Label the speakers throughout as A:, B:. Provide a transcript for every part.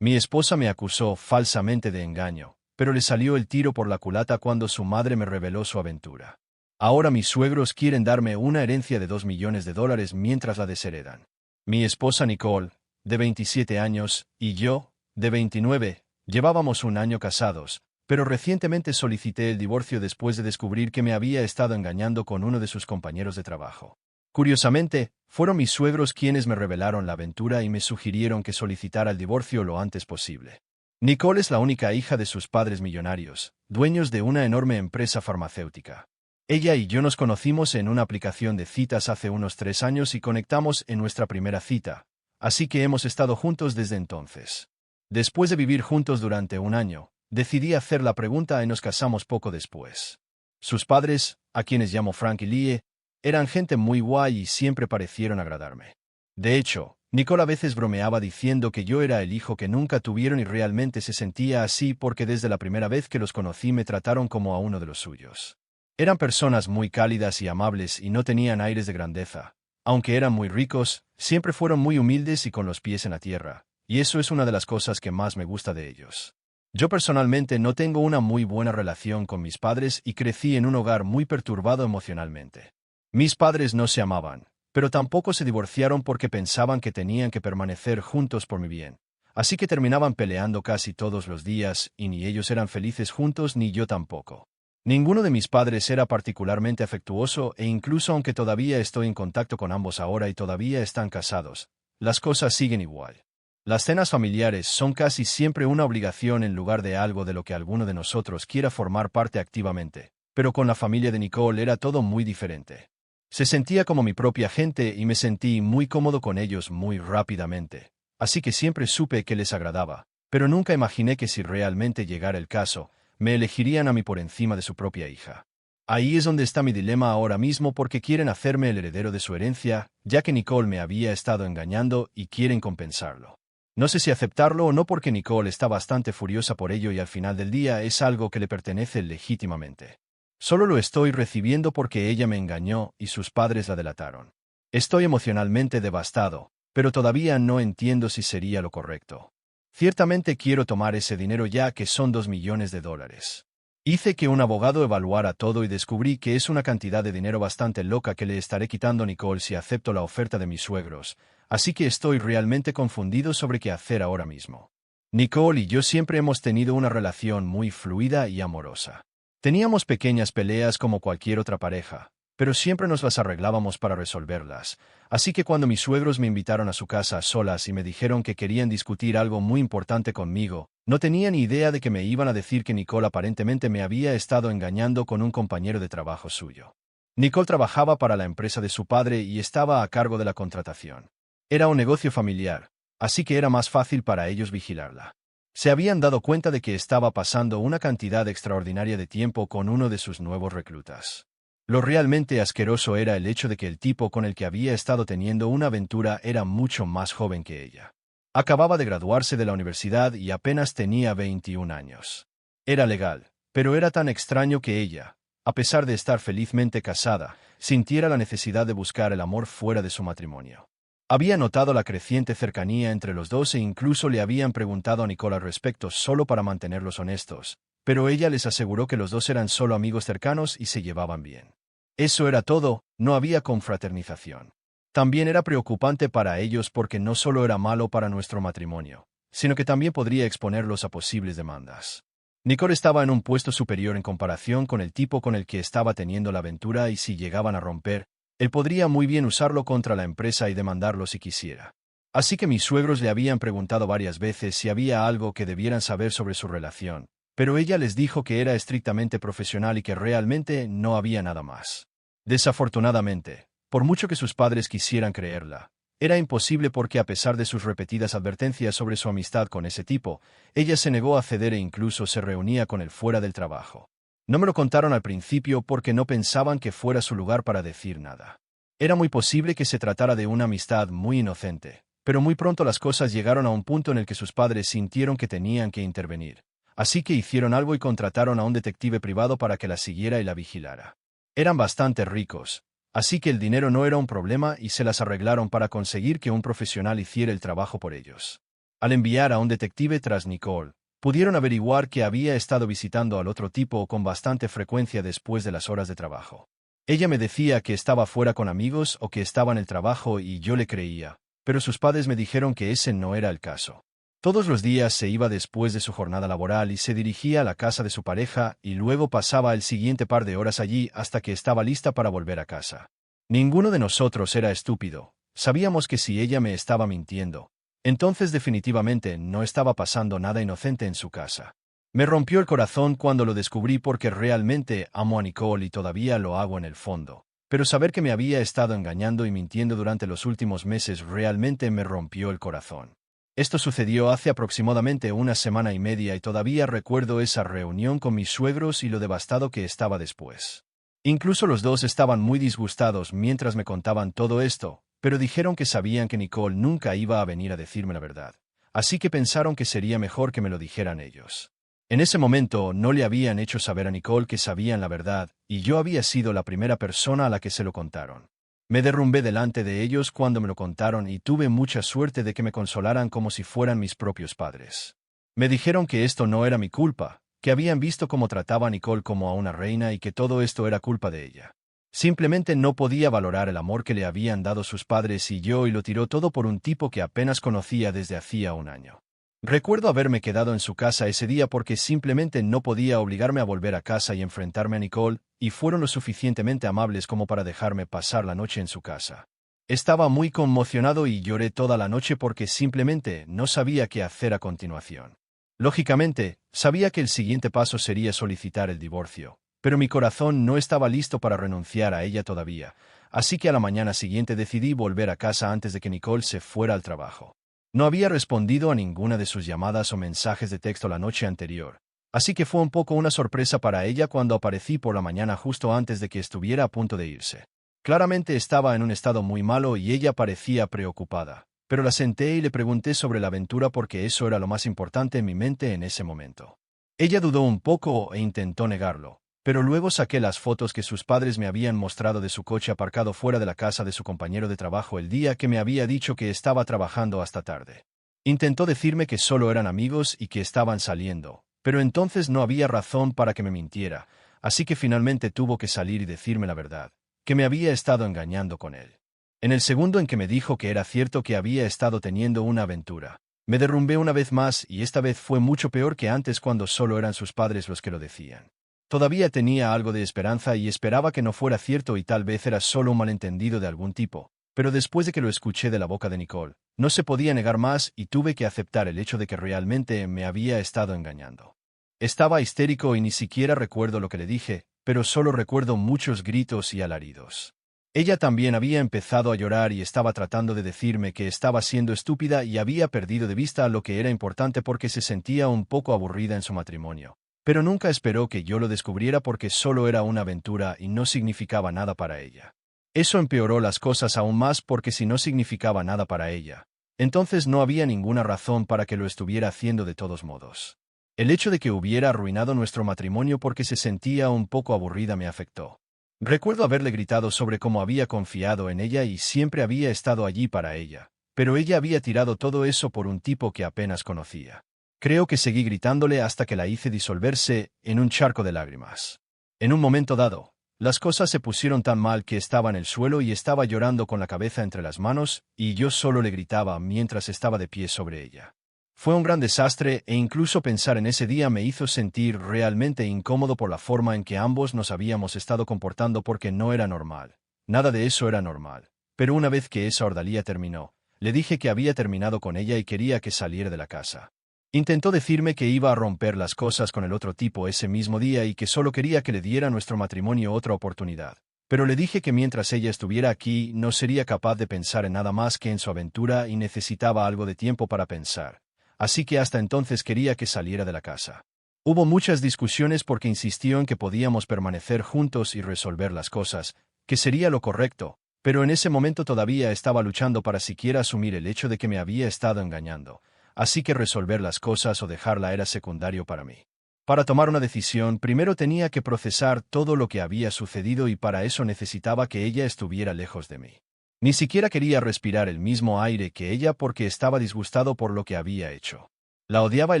A: Mi esposa me acusó falsamente de engaño, pero le salió el tiro por la culata cuando su madre me reveló su aventura. Ahora mis suegros quieren darme una herencia de $2 millones mientras la desheredan. Mi esposa Nicole, de 27 años, y yo, de 29, llevábamos un año casados, pero recientemente solicité el divorcio después de descubrir que me había estado engañando con uno de sus compañeros de trabajo. Curiosamente, fueron mis suegros quienes me revelaron la aventura y me sugirieron que solicitara el divorcio lo antes posible. Nicole es la única hija de sus padres millonarios, dueños de una enorme empresa farmacéutica. Ella y yo nos conocimos en una aplicación de citas hace unos 3 años y conectamos en nuestra primera cita, así que hemos estado juntos desde entonces. Después de vivir juntos durante un año, decidí hacer la pregunta y nos casamos poco después. Sus padres, a quienes llamo Frank y Lee, eran gente muy guay y siempre parecieron agradarme. De hecho, Nicole a veces bromeaba diciendo que yo era el hijo que nunca tuvieron y realmente se sentía así porque desde la primera vez que los conocí me trataron como a uno de los suyos. Eran personas muy cálidas y amables y no tenían aires de grandeza. Aunque eran muy ricos, siempre fueron muy humildes y con los pies en la tierra, y eso es una de las cosas que más me gusta de ellos. Yo personalmente no tengo una muy buena relación con mis padres y crecí en un hogar muy perturbado emocionalmente. Mis padres no se amaban, pero tampoco se divorciaron porque pensaban que tenían que permanecer juntos por mi bien. Así que terminaban peleando casi todos los días y ni ellos eran felices juntos ni yo tampoco. Ninguno de mis padres era particularmente afectuoso e incluso aunque todavía estoy en contacto con ambos ahora y todavía están casados, las cosas siguen igual. Las cenas familiares son casi siempre una obligación en lugar de algo de lo que alguno de nosotros quiera formar parte activamente, pero con la familia de Nicole era todo muy diferente. Se sentía como mi propia gente y me sentí muy cómodo con ellos muy rápidamente, así que siempre supe que les agradaba, pero nunca imaginé que si realmente llegara el caso, me elegirían a mí por encima de su propia hija. Ahí es donde está mi dilema ahora mismo porque quieren hacerme el heredero de su herencia, ya que Nicole me había estado engañando y quieren compensarlo. No sé si aceptarlo o no porque Nicole está bastante furiosa por ello y al final del día es algo que le pertenece legítimamente. Solo lo estoy recibiendo porque ella me engañó y sus padres la delataron. Estoy emocionalmente devastado, pero todavía no entiendo si sería lo correcto. Ciertamente quiero tomar ese dinero ya que son $2 millones. Hice que un abogado evaluara todo y descubrí que es una cantidad de dinero bastante loca que le estaré quitando a Nicole si acepto la oferta de mis suegros, así que estoy realmente confundido sobre qué hacer ahora mismo. Nicole y yo siempre hemos tenido una relación muy fluida y amorosa. Teníamos pequeñas peleas como cualquier otra pareja, pero siempre nos las arreglábamos para resolverlas, así que cuando mis suegros me invitaron a su casa a solas y me dijeron que querían discutir algo muy importante conmigo, no tenía ni idea de que me iban a decir que Nicole aparentemente me había estado engañando con un compañero de trabajo suyo. Nicole trabajaba para la empresa de su padre y estaba a cargo de la contratación. Era un negocio familiar, así que era más fácil para ellos vigilarla. Se habían dado cuenta de que estaba pasando una cantidad extraordinaria de tiempo con uno de sus nuevos reclutas. Lo realmente asqueroso era el hecho de que el tipo con el que había estado teniendo una aventura era mucho más joven que ella. Acababa de graduarse de la universidad y apenas tenía 21 años. Era legal, pero era tan extraño que ella, a pesar de estar felizmente casada, sintiera la necesidad de buscar el amor fuera de su matrimonio. Había notado la creciente cercanía entre los dos e incluso le habían preguntado a Nicole al respecto solo para mantenerlos honestos, pero ella les aseguró que los dos eran solo amigos cercanos y se llevaban bien. Eso era todo, no había confraternización. También era preocupante para ellos porque no solo era malo para nuestro matrimonio, sino que también podría exponerlos a posibles demandas. Nicole estaba en un puesto superior en comparación con el tipo con el que estaba teniendo la aventura y si llegaban a romper, él podría muy bien usarlo contra la empresa y demandarlo si quisiera. Así que mis suegros le habían preguntado varias veces si había algo que debieran saber sobre su relación, pero ella les dijo que era estrictamente profesional y que realmente no había nada más. Desafortunadamente, por mucho que sus padres quisieran creerla, era imposible porque a pesar de sus repetidas advertencias sobre su amistad con ese tipo, ella se negó a ceder e incluso se reunía con él fuera del trabajo. No me lo contaron al principio porque no pensaban que fuera su lugar para decir nada. Era muy posible que se tratara de una amistad muy inocente, pero muy pronto las cosas llegaron a un punto en el que sus padres sintieron que tenían que intervenir. Así que hicieron algo y contrataron a un detective privado para que la siguiera y la vigilara. Eran bastante ricos, así que el dinero no era un problema y se las arreglaron para conseguir que un profesional hiciera el trabajo por ellos. Al enviar a un detective tras Nicole, pudieron averiguar que había estado visitando al otro tipo con bastante frecuencia después de las horas de trabajo. Ella me decía que estaba fuera con amigos o que estaba en el trabajo y yo le creía, pero sus padres me dijeron que ese no era el caso. Todos los días se iba después de su jornada laboral y se dirigía a la casa de su pareja y luego pasaba el siguiente par de horas allí hasta que estaba lista para volver a casa. Ninguno de nosotros era estúpido. Sabíamos que si ella me estaba mintiendo, entonces definitivamente no estaba pasando nada inocente en su casa. Me rompió el corazón cuando lo descubrí porque realmente amo a Nicole y todavía lo hago en el fondo. Pero saber que me había estado engañando y mintiendo durante los últimos meses realmente me rompió el corazón. Esto sucedió hace aproximadamente una semana y media y todavía recuerdo esa reunión con mis suegros y lo devastado que estaba después. Incluso los dos estaban muy disgustados mientras me contaban todo esto, pero dijeron que sabían que Nicole nunca iba a venir a decirme la verdad, así que pensaron que sería mejor que me lo dijeran ellos. En ese momento no le habían hecho saber a Nicole que sabían la verdad, y yo había sido la primera persona a la que se lo contaron. Me derrumbé delante de ellos cuando me lo contaron y tuve mucha suerte de que me consolaran como si fueran mis propios padres. Me dijeron que esto no era mi culpa, que habían visto cómo trataba a Nicole como a una reina y que todo esto era culpa de ella. Simplemente no podía valorar el amor que le habían dado sus padres y yo y lo tiró todo por un tipo que apenas conocía desde hacía un año. Recuerdo haberme quedado en su casa ese día porque simplemente no podía obligarme a volver a casa y enfrentarme a Nicole, y fueron lo suficientemente amables como para dejarme pasar la noche en su casa. Estaba muy conmocionado y lloré toda la noche porque simplemente no sabía qué hacer a continuación. Lógicamente, sabía que el siguiente paso sería solicitar el divorcio, pero mi corazón no estaba listo para renunciar a ella todavía, así que a la mañana siguiente decidí volver a casa antes de que Nicole se fuera al trabajo. No había respondido a ninguna de sus llamadas o mensajes de texto la noche anterior, así que fue un poco una sorpresa para ella cuando aparecí por la mañana justo antes de que estuviera a punto de irse. Claramente estaba en un estado muy malo y ella parecía preocupada, pero la senté y le pregunté sobre la aventura porque eso era lo más importante en mi mente en ese momento. Ella dudó un poco e intentó negarlo, pero luego saqué las fotos que sus padres me habían mostrado de su coche aparcado fuera de la casa de su compañero de trabajo el día que me había dicho que estaba trabajando hasta tarde. Intentó decirme que solo eran amigos y que estaban saliendo, pero entonces no había razón para que me mintiera, así que finalmente tuvo que salir y decirme la verdad, que me había estado engañando con él. En el segundo en que me dijo que era cierto que había estado teniendo una aventura, me derrumbé una vez más y esta vez fue mucho peor que antes cuando solo eran sus padres los que lo decían. Todavía tenía algo de esperanza y esperaba que no fuera cierto y tal vez era solo un malentendido de algún tipo, pero después de que lo escuché de la boca de Nicole, no se podía negar más y tuve que aceptar el hecho de que realmente me había estado engañando. Estaba histérico y ni siquiera recuerdo lo que le dije, pero solo recuerdo muchos gritos y alaridos. Ella también había empezado a llorar y estaba tratando de decirme que estaba siendo estúpida y había perdido de vista lo que era importante porque se sentía un poco aburrida en su matrimonio. Pero nunca esperó que yo lo descubriera porque solo era una aventura y no significaba nada para ella. Eso empeoró las cosas aún más porque si no significaba nada para ella, entonces no había ninguna razón para que lo estuviera haciendo de todos modos. El hecho de que hubiera arruinado nuestro matrimonio porque se sentía un poco aburrida me afectó. Recuerdo haberle gritado sobre cómo había confiado en ella y siempre había estado allí para ella, pero ella había tirado todo eso por un tipo que apenas conocía. Creo que seguí gritándole hasta que la hice disolverse en un charco de lágrimas. En un momento dado, las cosas se pusieron tan mal que estaba en el suelo y estaba llorando con la cabeza entre las manos, y yo solo le gritaba mientras estaba de pie sobre ella. Fue un gran desastre e incluso pensar en ese día me hizo sentir realmente incómodo por la forma en que ambos nos habíamos estado comportando porque no era normal. Nada de eso era normal. Pero una vez que esa ordalía terminó, le dije que había terminado con ella y quería que saliera de la casa. Intentó decirme que iba a romper las cosas con el otro tipo ese mismo día y que solo quería que le diera a nuestro matrimonio otra oportunidad. Pero le dije que mientras ella estuviera aquí no sería capaz de pensar en nada más que en su aventura y necesitaba algo de tiempo para pensar. Así que hasta entonces quería que saliera de la casa. Hubo muchas discusiones porque insistió en que podíamos permanecer juntos y resolver las cosas, que sería lo correcto, pero en ese momento todavía estaba luchando para siquiera asumir el hecho de que me había estado engañando. Así que resolver las cosas o dejarla era secundario para mí. Para tomar una decisión, primero tenía que procesar todo lo que había sucedido y para eso necesitaba que ella estuviera lejos de mí. Ni siquiera quería respirar el mismo aire que ella porque estaba disgustado por lo que había hecho. La odiaba y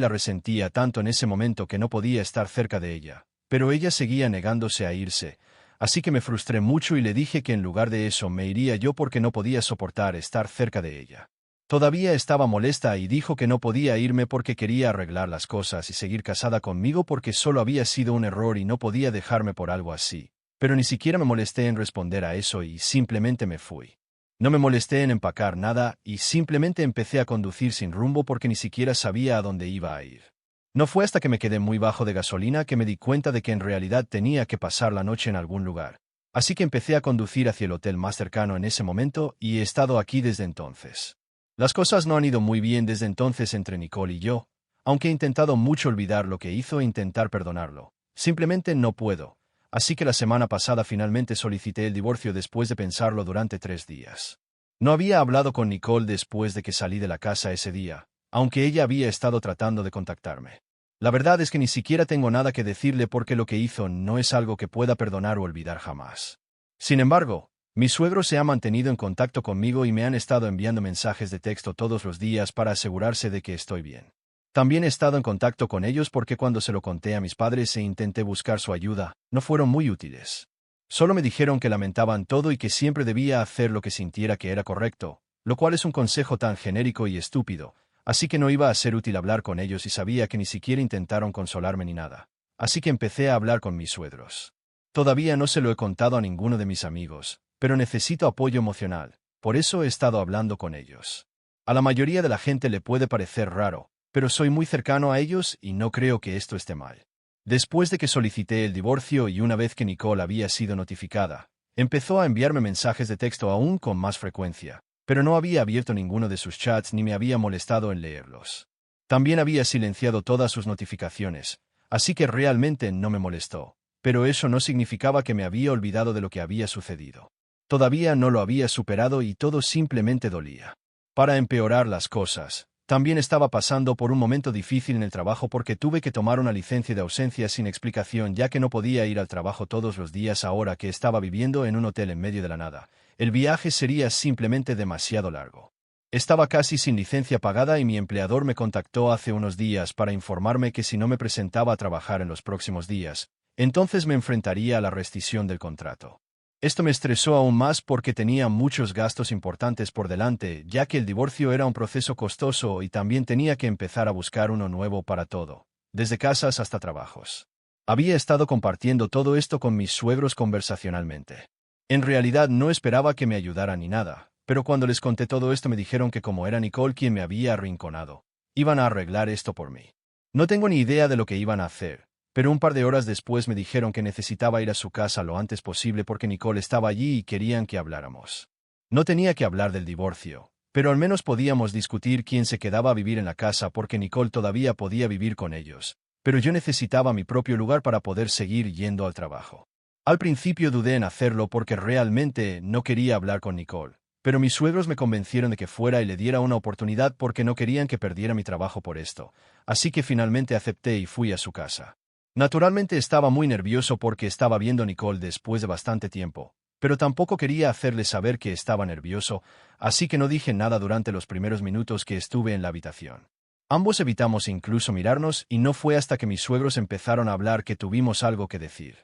A: la resentía tanto en ese momento que no podía estar cerca de ella, pero ella seguía negándose a irse, así que me frustré mucho y le dije que en lugar de eso me iría yo porque no podía soportar estar cerca de ella. Todavía estaba molesta y dijo que no podía irme porque quería arreglar las cosas y seguir casada conmigo porque solo había sido un error y no podía dejarme por algo así. Pero ni siquiera me molesté en responder a eso y simplemente me fui. No me molesté en empacar nada y simplemente empecé a conducir sin rumbo porque ni siquiera sabía a dónde iba a ir. No fue hasta que me quedé muy bajo de gasolina que me di cuenta de que en realidad tenía que pasar la noche en algún lugar. Así que empecé a conducir hacia el hotel más cercano en ese momento y he estado aquí desde entonces. Las cosas no han ido muy bien desde entonces entre Nicole y yo, aunque he intentado mucho olvidar lo que hizo e intentar perdonarlo. Simplemente no puedo. Así que la semana pasada finalmente solicité el divorcio después de pensarlo durante 3 días. No había hablado con Nicole después de que salí de la casa ese día, aunque ella había estado tratando de contactarme. La verdad es que ni siquiera tengo nada que decirle porque lo que hizo no es algo que pueda perdonar o olvidar jamás. Sin embargo, mi suegro se ha mantenido en contacto conmigo y me han estado enviando mensajes de texto todos los días para asegurarse de que estoy bien. También he estado en contacto con ellos porque cuando se lo conté a mis padres e intenté buscar su ayuda, no fueron muy útiles. Solo me dijeron que lamentaban todo y que siempre debía hacer lo que sintiera que era correcto, lo cual es un consejo tan genérico y estúpido, así que no iba a ser útil hablar con ellos y sabía que ni siquiera intentaron consolarme ni nada. Así que empecé a hablar con mis suegros. Todavía no se lo he contado a ninguno de mis amigos, pero necesito apoyo emocional, por eso he estado hablando con ellos. A la mayoría de la gente le puede parecer raro, pero soy muy cercano a ellos y no creo que esto esté mal. Después de que solicité el divorcio y una vez que Nicole había sido notificada, empezó a enviarme mensajes de texto aún con más frecuencia, pero no había abierto ninguno de sus chats ni me había molestado en leerlos. También había silenciado todas sus notificaciones, así que realmente no me molestó, pero eso no significaba que me había olvidado de lo que había sucedido. Todavía no lo había superado y todo simplemente dolía. Para empeorar las cosas, también estaba pasando por un momento difícil en el trabajo porque tuve que tomar una licencia de ausencia sin explicación ya que no podía ir al trabajo todos los días ahora que estaba viviendo en un hotel en medio de la nada. El viaje sería simplemente demasiado largo. Estaba casi sin licencia pagada y mi empleador me contactó hace unos días para informarme que si no me presentaba a trabajar en los próximos días, entonces me enfrentaría a la rescisión del contrato. Esto me estresó aún más porque tenía muchos gastos importantes por delante, ya que el divorcio era un proceso costoso y también tenía que empezar a buscar uno nuevo para todo, desde casas hasta trabajos. Había estado compartiendo todo esto con mis suegros conversacionalmente. En realidad no esperaba que me ayudaran ni nada, pero cuando les conté todo esto me dijeron que como era Nicole quien me había arrinconado, iban a arreglar esto por mí. No tengo ni idea de lo que iban a hacer, pero un par de horas después me dijeron que necesitaba ir a su casa lo antes posible porque Nicole estaba allí y querían que habláramos. No tenía que hablar del divorcio, pero al menos podíamos discutir quién se quedaba a vivir en la casa porque Nicole todavía podía vivir con ellos, pero yo necesitaba mi propio lugar para poder seguir yendo al trabajo. Al principio dudé en hacerlo porque realmente no quería hablar con Nicole, pero mis suegros me convencieron de que fuera y le diera una oportunidad porque no querían que perdiera mi trabajo por esto, así que finalmente acepté y fui a su casa. Naturalmente estaba muy nervioso porque estaba viendo a Nicole después de bastante tiempo, pero tampoco quería hacerle saber que estaba nervioso, así que no dije nada durante los primeros minutos que estuve en la habitación. Ambos evitamos incluso mirarnos y no fue hasta que mis suegros empezaron a hablar que tuvimos algo que decir.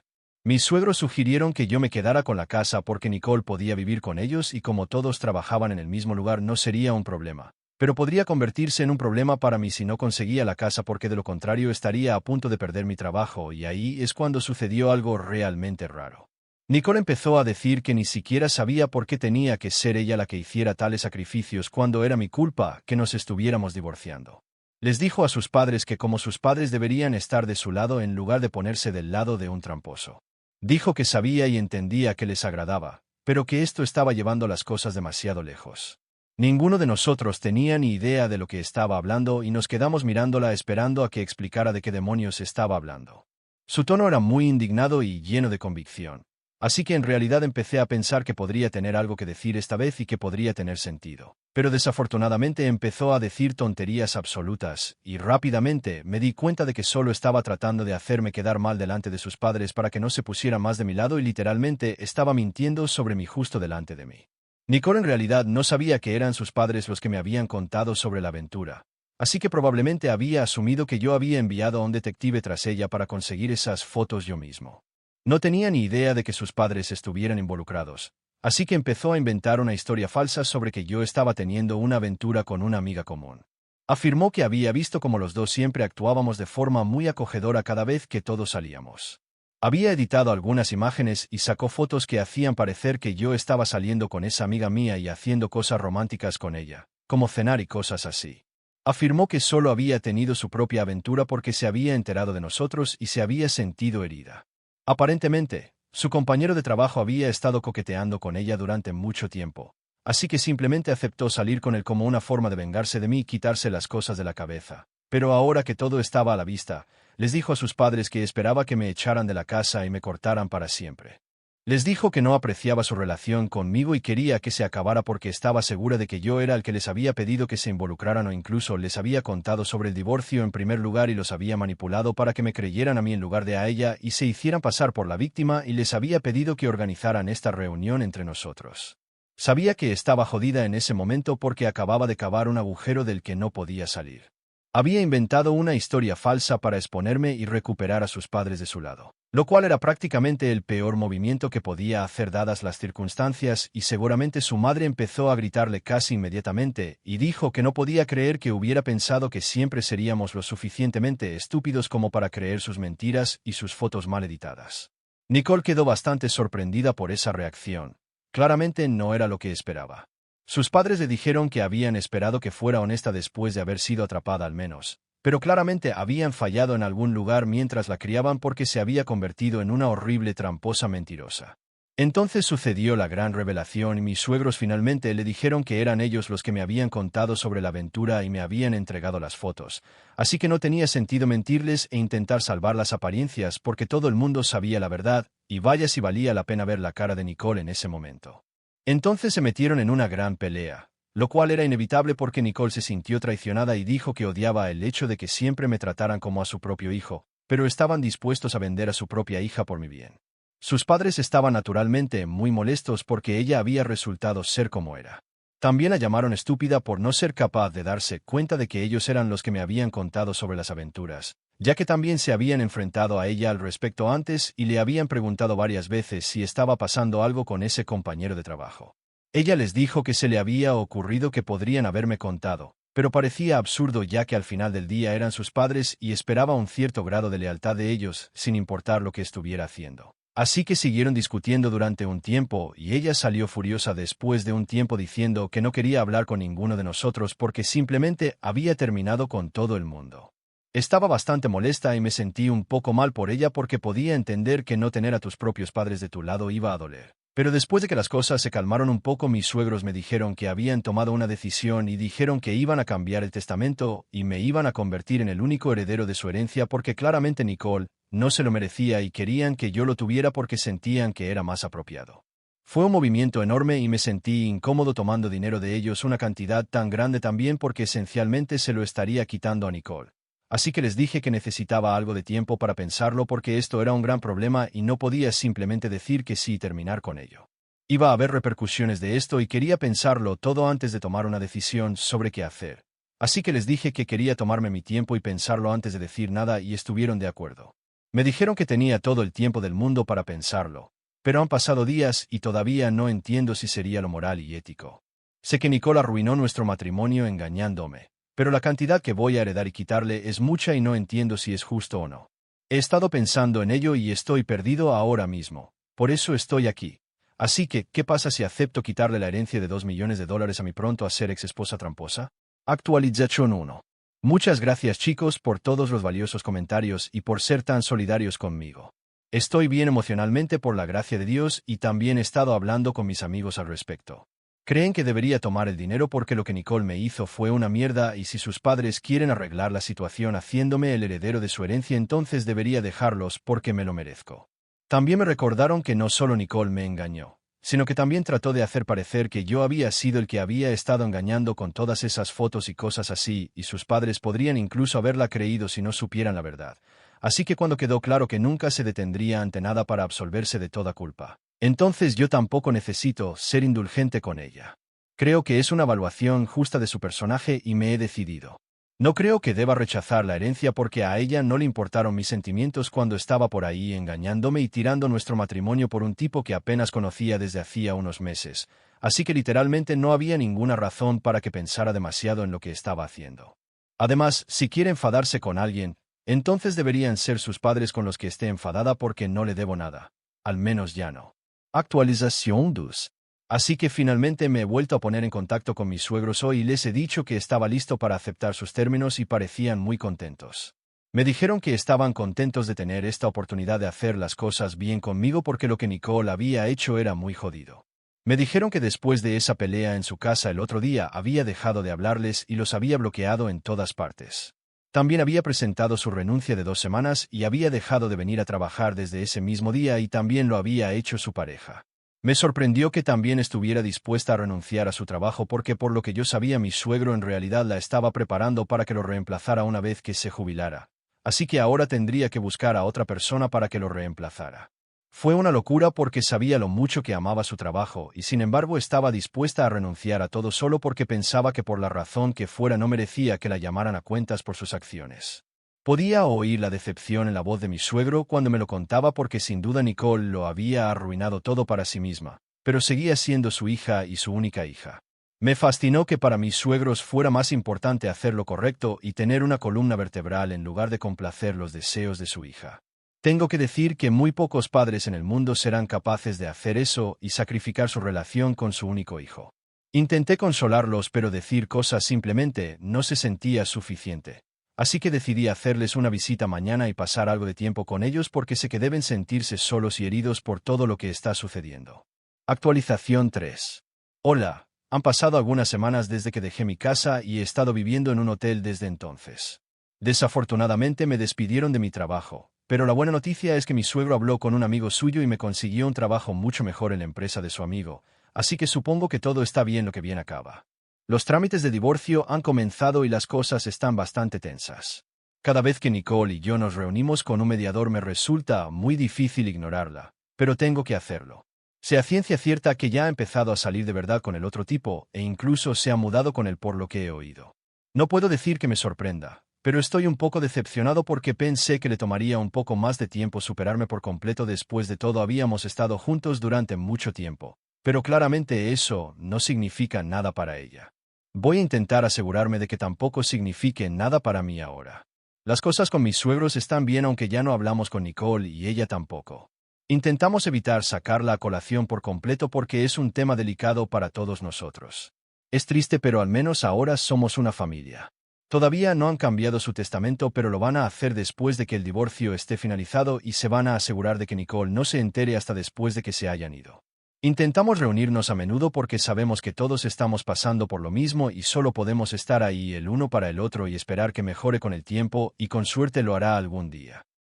A: Mis suegros sugirieron que yo me quedara con la casa porque Nicole podía vivir con ellos y como todos trabajaban en el mismo lugar no sería un problema. Pero podría convertirse en un problema para mí si no conseguía la casa porque de lo contrario estaría a punto de perder mi trabajo y ahí es cuando sucedió algo realmente raro. Nicole empezó a decir que ni siquiera sabía por qué tenía que ser ella la que hiciera tales sacrificios cuando era mi culpa que nos estuviéramos divorciando. Les dijo a sus padres que como sus padres deberían estar de su lado en lugar de ponerse del lado de un tramposo. Dijo que sabía y entendía que les agradaba, pero que esto estaba llevando las cosas demasiado lejos. Ninguno de nosotros tenía ni idea de lo que estaba hablando y nos quedamos mirándola esperando a que explicara de qué demonios estaba hablando. Su tono era muy indignado y lleno de convicción, así que en realidad empecé a pensar que podría tener algo que decir esta vez y que podría tener sentido. Pero desafortunadamente empezó a decir tonterías absolutas, y rápidamente me di cuenta de que solo estaba tratando de hacerme quedar mal delante de sus padres para que no se pusiera más de mi lado y literalmente estaba mintiendo sobre mí justo delante de mí. Nicole en realidad no sabía que eran sus padres los que me habían contado sobre la aventura, así que probablemente había asumido que yo había enviado a un detective tras ella para conseguir esas fotos yo mismo. No tenía ni idea de que sus padres estuvieran involucrados, así que empezó a inventar una historia falsa sobre que yo estaba teniendo una aventura con una amiga común. Afirmó que había visto cómo los dos siempre actuábamos de forma muy acogedora cada vez que todos salíamos. Había editado algunas imágenes y sacó fotos que hacían parecer que yo estaba saliendo con esa amiga mía y haciendo cosas románticas con ella, como cenar y cosas así. Afirmó que solo había tenido su propia aventura porque se había enterado de nosotros y se había sentido herida. Aparentemente, su compañero de trabajo había estado coqueteando con ella durante mucho tiempo, así que simplemente aceptó salir con él como una forma de vengarse de mí y quitarse las cosas de la cabeza. Pero ahora que todo estaba a la vista, les dijo a sus padres que esperaba que me echaran de la casa y me cortaran para siempre. Les dijo que no apreciaba su relación conmigo y quería que se acabara porque estaba segura de que yo era el que les había pedido que se involucraran o incluso les había contado sobre el divorcio en primer lugar y los había manipulado para que me creyeran a mí en lugar de a ella y se hicieran pasar por la víctima y les había pedido que organizaran esta reunión entre nosotros. Sabía que estaba jodida en ese momento porque acababa de cavar un agujero del que no podía salir. Había inventado una historia falsa para exponerme y recuperar a sus padres de su lado, lo cual era prácticamente el peor movimiento que podía hacer dadas las circunstancias, y seguramente su madre empezó a gritarle casi inmediatamente, y dijo que no podía creer que hubiera pensado que siempre seríamos lo suficientemente estúpidos como para creer sus mentiras y sus fotos mal editadas. Nicole quedó bastante sorprendida por esa reacción. Claramente no era lo que esperaba. Sus padres le dijeron que habían esperado que fuera honesta después de haber sido atrapada al menos, pero claramente habían fallado en algún lugar mientras la criaban porque se había convertido en una horrible tramposa mentirosa. Entonces sucedió la gran revelación y mis suegros finalmente le dijeron que eran ellos los que me habían contado sobre la aventura y me habían entregado las fotos, así que no tenía sentido mentirles e intentar salvar las apariencias porque todo el mundo sabía la verdad, y vaya si valía la pena ver la cara de Nicole en ese momento. Entonces se metieron en una gran pelea, lo cual era inevitable porque Nicole se sintió traicionada y dijo que odiaba el hecho de que siempre me trataran como a su propio hijo, pero estaban dispuestos a vender a su propia hija por mi bien. Sus padres estaban naturalmente muy molestos porque ella había resultado ser como era. También la llamaron estúpida por no ser capaz de darse cuenta de que ellos eran los que me habían contado sobre las aventuras, ya que también se habían enfrentado a ella al respecto antes y le habían preguntado varias veces si estaba pasando algo con ese compañero de trabajo. Ella les dijo que se le había ocurrido que podrían haberme contado, pero parecía absurdo ya que al final del día eran sus padres y esperaba un cierto grado de lealtad de ellos, sin importar lo que estuviera haciendo. Así que siguieron discutiendo durante un tiempo y ella salió furiosa después de un tiempo diciendo que no quería hablar con ninguno de nosotros porque simplemente había terminado con todo el mundo. Estaba bastante molesta y me sentí un poco mal por ella porque podía entender que no tener a tus propios padres de tu lado iba a doler. Pero después de que las cosas se calmaron un poco, mis suegros me dijeron que habían tomado una decisión y dijeron que iban a cambiar el testamento y me iban a convertir en el único heredero de su herencia porque claramente Nicole no se lo merecía y querían que yo lo tuviera porque sentían que era más apropiado. Fue un movimiento enorme y me sentí incómodo tomando dinero de ellos, una cantidad tan grande también porque esencialmente se lo estaría quitando a Nicole. Así que les dije que necesitaba algo de tiempo para pensarlo porque esto era un gran problema y no podía simplemente decir que sí y terminar con ello. Iba a haber repercusiones de esto y quería pensarlo todo antes de tomar una decisión sobre qué hacer. Así que les dije que quería tomarme mi tiempo y pensarlo antes de decir nada y estuvieron de acuerdo. Me dijeron que tenía todo el tiempo del mundo para pensarlo, pero han pasado días y todavía no entiendo si sería lo moral y ético. Sé que Nicole arruinó nuestro matrimonio engañándome, pero la cantidad que voy a heredar y quitarle es mucha y no entiendo si es justo o no. He estado pensando en ello y estoy perdido ahora mismo. Por eso estoy aquí. Así que, ¿qué pasa si acepto quitarle la herencia de $2 millones a mi pronto a ser ex esposa tramposa? Actualización 1. Muchas gracias chicos por todos los valiosos comentarios y por ser tan solidarios conmigo. Estoy bien emocionalmente por la gracia de Dios y también he estado hablando con mis amigos al respecto. Creen que debería tomar el dinero porque lo que Nicole me hizo fue una mierda y si sus padres quieren arreglar la situación haciéndome el heredero de su herencia entonces debería dejarlos porque me lo merezco. También me recordaron que no solo Nicole me engañó, sino que también trató de hacer parecer que yo había sido el que había estado engañando con todas esas fotos y cosas así, y sus padres podrían incluso haberla creído si no supieran la verdad. Así que cuando quedó claro que nunca se detendría ante nada para absolverse de toda culpa, Entonces yo tampoco necesito ser indulgente con ella. Creo que es una evaluación justa de su personaje y me he decidido. No creo que deba rechazar la herencia porque a ella no le importaron mis sentimientos cuando estaba por ahí engañándome y tirando nuestro matrimonio por un tipo que apenas conocía desde hacía unos meses, así que literalmente no había ninguna razón para que pensara demasiado en lo que estaba haciendo. Además, si quiere enfadarse con alguien, entonces deberían ser sus padres con los que esté enfadada porque no le debo nada. Al menos ya no. Actualización 2. Así que finalmente me he vuelto a poner en contacto con mis suegros hoy y les he dicho que estaba listo para aceptar sus términos y parecían muy contentos. Me dijeron que estaban contentos de tener esta oportunidad de hacer las cosas bien conmigo porque lo que Nicole había hecho era muy jodido. Me dijeron que después de esa pelea en su casa el otro día había dejado de hablarles y los había bloqueado en todas partes. También había presentado su renuncia de 2 semanas y había dejado de venir a trabajar desde ese mismo día y también lo había hecho su pareja. Me sorprendió que también estuviera dispuesta a renunciar a su trabajo porque por lo que yo sabía mi suegro en realidad la estaba preparando para que lo reemplazara una vez que se jubilara. Así que ahora tendría que buscar a otra persona para que lo reemplazara. Fue una locura porque sabía lo mucho que amaba su trabajo y sin embargo estaba dispuesta a renunciar a todo solo porque pensaba que por la razón que fuera no merecía que la llamaran a cuentas por sus acciones. Podía oír la decepción en la voz de mi suegro cuando me lo contaba porque sin duda Nicole lo había arruinado todo para sí misma, pero seguía siendo su hija y su única hija. Me fascinó que para mis suegros fuera más importante hacer lo correcto y tener una columna vertebral en lugar de complacer los deseos de su hija. Tengo que decir que muy pocos padres en el mundo serán capaces de hacer eso y sacrificar su relación con su único hijo. Intenté consolarlos, pero decir cosas simplemente no se sentía suficiente. Así que decidí hacerles una visita mañana y pasar algo de tiempo con ellos porque sé que deben sentirse solos y heridos por todo lo que está sucediendo. Actualización 3. Hola, han pasado algunas semanas desde que dejé mi casa y he estado viviendo en un hotel desde entonces. Desafortunadamente me despidieron de mi trabajo, pero la buena noticia es que mi suegro habló con un amigo suyo y me consiguió un trabajo mucho mejor en la empresa de su amigo, así que supongo que todo está bien lo que bien acaba. Los trámites de divorcio han comenzado y las cosas están bastante tensas. Cada vez que Nicole y yo nos reunimos con un mediador me resulta muy difícil ignorarla, pero tengo que hacerlo. Sé a ciencia cierta que ya ha empezado a salir de verdad con el otro tipo e incluso se ha mudado con él por lo que he oído. No puedo decir que me sorprenda, pero estoy un poco decepcionado porque pensé que le tomaría un poco más de tiempo superarme por completo. Después de todo habíamos estado juntos durante mucho tiempo, pero claramente eso no significa nada para ella. Voy a intentar asegurarme de que tampoco signifique nada para mí ahora. Las cosas con mis suegros están bien aunque ya no hablamos con Nicole y ella tampoco. Intentamos evitar sacarla a colación por completo porque es un tema delicado para todos nosotros. Es triste pero al menos ahora somos una familia. Todavía no han cambiado su testamento pero lo van a hacer después de que el divorcio esté finalizado y se van a asegurar de que Nicole no se entere hasta después de que se hayan ido. Intentamos reunirnos a menudo porque sabemos que todos estamos pasando por lo mismo y solo podemos estar ahí el uno para el otro y esperar que mejore con el tiempo y con suerte lo hará algún día.